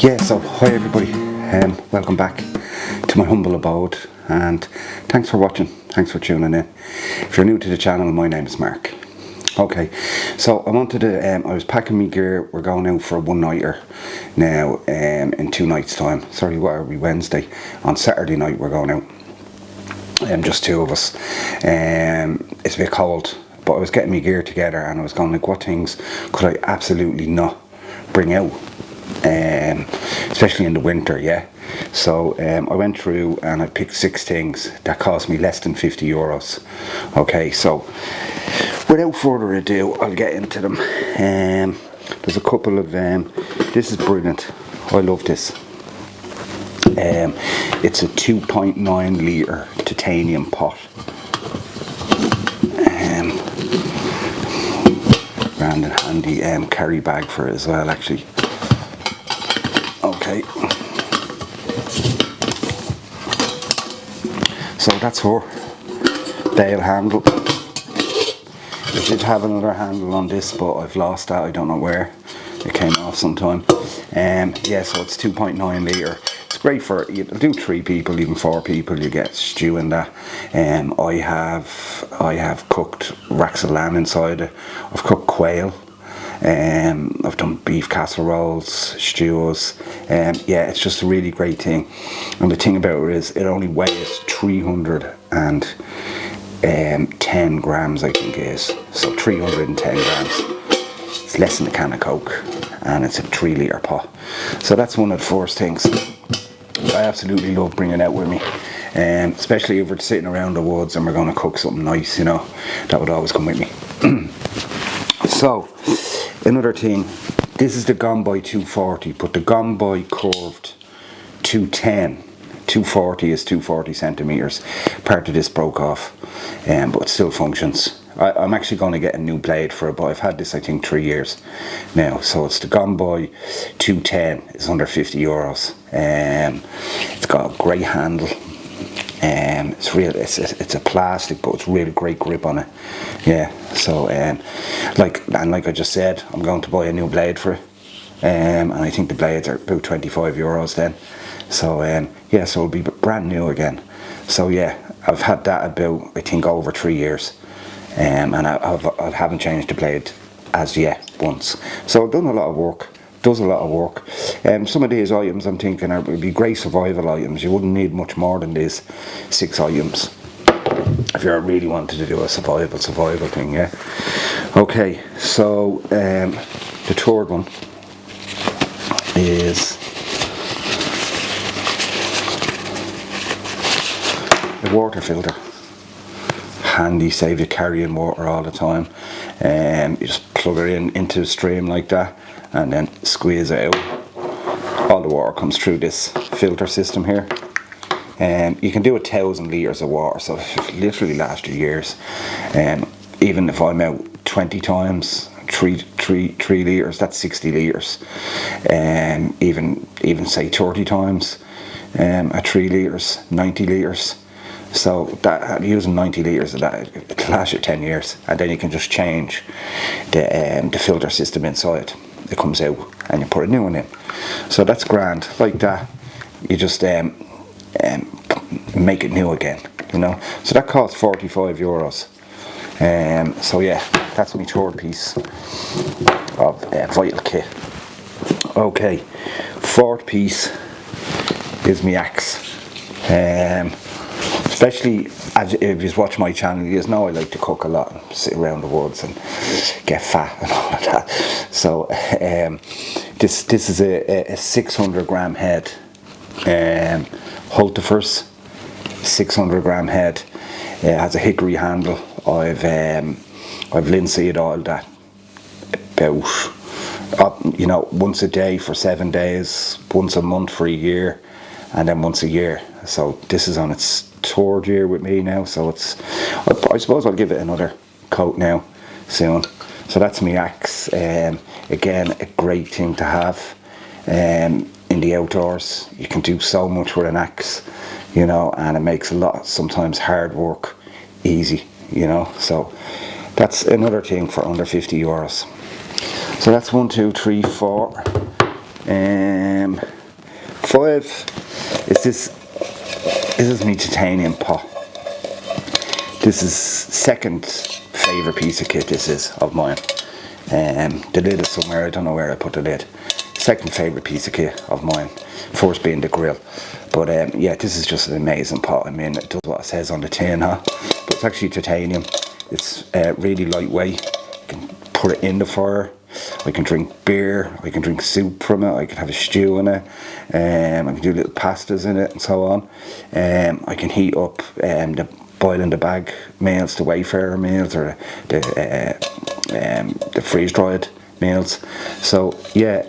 Yeah, so hi everybody, welcome back to my humble abode, and thanks for watching, thanks for tuning in. If you're new to the channel, my name is Mark. Okay, so I wanted to, I was packing my gear. We're going out for a one-nighter now in 2 nights time. Sorry, what are we, Wednesday? On Saturday night we're going out, just 2 of us. It's a bit cold, but I was getting my gear together and I was going like, what things could I absolutely not bring out? Especially in the winter, yeah. So I went through and I picked 6 things that cost me less than €50. Okay, so without further ado, I'll get into them. There's a couple of this is brilliant. I love this. It's a 2.9 litre titanium pot. Grand and handy carry bag for it as well, actually. Okay, so that's her bail handle. I did have another handle on this, but I've lost that. I don't know where it came off sometime. Yeah, so it's 2.9 litre. It's great for, you do 3 people, even 4 people. You get stew in that. I have cooked racks of lamb inside it. I've cooked quail. I've done beef casseroles, stews. Yeah, it's just a really great thing. And the thing about it is, it only weighs 310 grams, I think it is. So 310 grams. It's less than a can of Coke, and it's a 3 litre pot. So that's one of the first things I absolutely love bringing out with me. Especially if we're sitting around the woods and we're going to cook something nice, you know, that would always come with me. So, another thing, this is the Gone By 240, but the Gone By curved 210. 240 is 240 centimeters. Part of this broke off, but it still functions. I'm actually going to get a new blade for it, but I've had this, I think, 3 years now. So it's the Gone By 210. It's under €50. It's got a great handle. It's real. It's a plastic, but it's really great grip on it. Yeah. So like I just said, I'm going to buy a new blade for it. And I think the blades are about €25 then. So yeah, so it'll be brand new again. So yeah, I've had that about, I think, over 3 years. And I haven't changed the blade as yet once. So I've done a lot of work. Does a lot of work. Some of these items I'm thinking would be great survival items. You wouldn't need much more than these 6 items if you really wanted to do a survival thing, yeah. Okay, so the third one is a water filter. Handy, save you carrying water all the time. You just plug it into the stream like that, and then squeeze it out. All the water comes through this filter system here. You can do 1,000 litres of water, so it literally lasts you years. Even if I'm out 20 times, 3 litres, that's 60 litres. Even say 30 times at 3 litres, 90 litres. So that, using 90 litres of that, it'll last you 10 years, and then you can just change the filter system inside. It comes out and you put a new one in. So that's grand. Like that, you just make it new again, you know. So that costs €45. So yeah, that's my third piece of vital kit. Okay, fourth piece is my axe. Especially if you watch my channel, you know I like to cook a lot, and sit around the woods and get fat and all of that. So this is a 600 gram head, Hultifers 600 gram head. It has a hickory handle. I've linseed oiled that about you know, once a day for 7 days, once a month for a year, and then once a year. So this is on its 3rd year with me now, so it's, I suppose I'll give it another coat now soon. So that's my axe. Again, a great thing to have in the outdoors. You can do so much with an axe, you know, and it makes a lot, sometimes hard work, easy, you know. So that's another thing for under €50. So that's 1, 2, 3, 4. 5 is this. This is my titanium pot. This is second favourite piece of kit this is of mine. The lid is somewhere, I don't know where I put the lid. Second favourite piece of kit of mine. First being the grill. But yeah, this is just an amazing pot. I mean, it does what it says on the tin, huh? But it's actually titanium. It's really lightweight. You can put it in the fire. I can drink beer, I can drink soup from it, I can have a stew in it, I can do little pastas in it and so on. I can heat up the boiling the bag meals, the wayfarer meals, or the freeze dried meals. So yeah,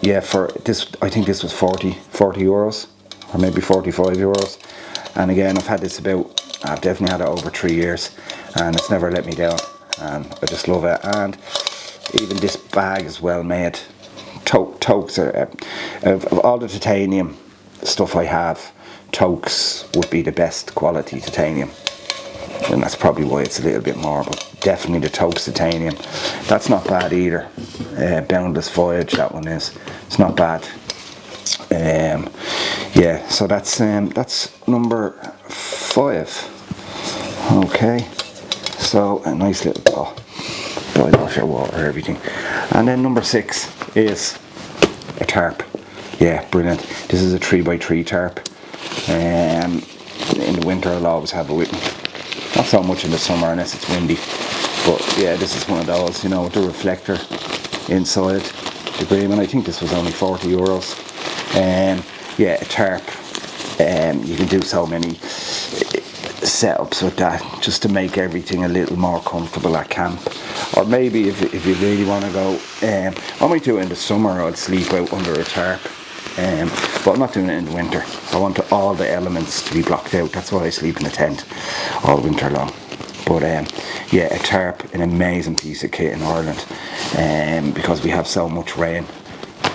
yeah, for this I think this was 40 euros or maybe 45 euros. And again, I've definitely had it over 3 years and it's never let me down, and I just love it. And even this bag is well made. Toques are, of all the titanium stuff I have, Toques would be the best quality titanium, and that's probably why it's a little bit more, but definitely the Toques titanium. That's not bad either. Boundless Voyage, that one is. It's not bad. Yeah, so that's number 5. Okay, so a nice little pot. Boil off your water, everything. And then number 6 is a tarp. Yeah, brilliant. This is a 3x3 tarp. In the winter I'll always have it with me. Not so much in the summer unless it's windy. But yeah, this is one of those, you know, with the reflector inside the agreement. I think this was only 40 euros. Yeah, a tarp. You can do so many setups with that just to make everything a little more comfortable at camp. Or maybe if you really want to go, I might do it in the summer. I'll sleep out under a tarp, but I'm not doing it in the winter. I want all the elements to be blocked out. That's why I sleep in a tent all winter long. But yeah, a tarp, an amazing piece of kit in Ireland, because we have so much rain,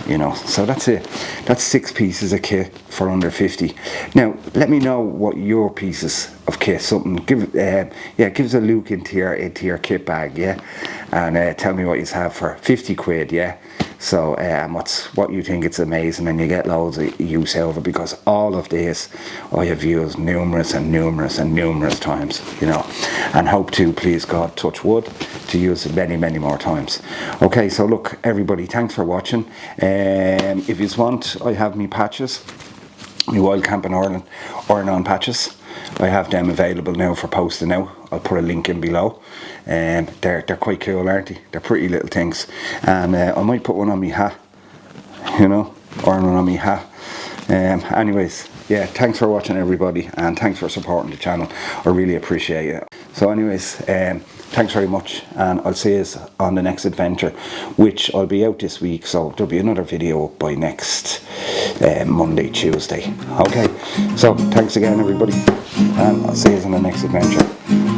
you know. So that's it. That's 6 pieces of kit for under 50. Now let me know what your pieces of kit, something, give us a look into your kit bag, yeah, and tell me what you have for 50 quid, yeah. So what you think. It's amazing, and you get loads of use out of it, because all of this I have used numerous times, you know, and hope to, please God, touch wood, to use it many more times. Okay, so look everybody, thanks for watching. If you want, I have me patches, my Wild Camping Ireland iron-on patches. I have them available now for posting out. I'll put a link in below. They're quite cool, aren't they? They're pretty little things. And I might put one on my hat, you know, iron one on my hat. Anyways, yeah, thanks for watching everybody, and thanks for supporting the channel. I really appreciate it. So anyways, thanks very much, and I'll see you on the next adventure, which I'll be out this week, so there'll be another video up by next Monday, Tuesday. Okay, so thanks again everybody, and I'll see you on the next adventure.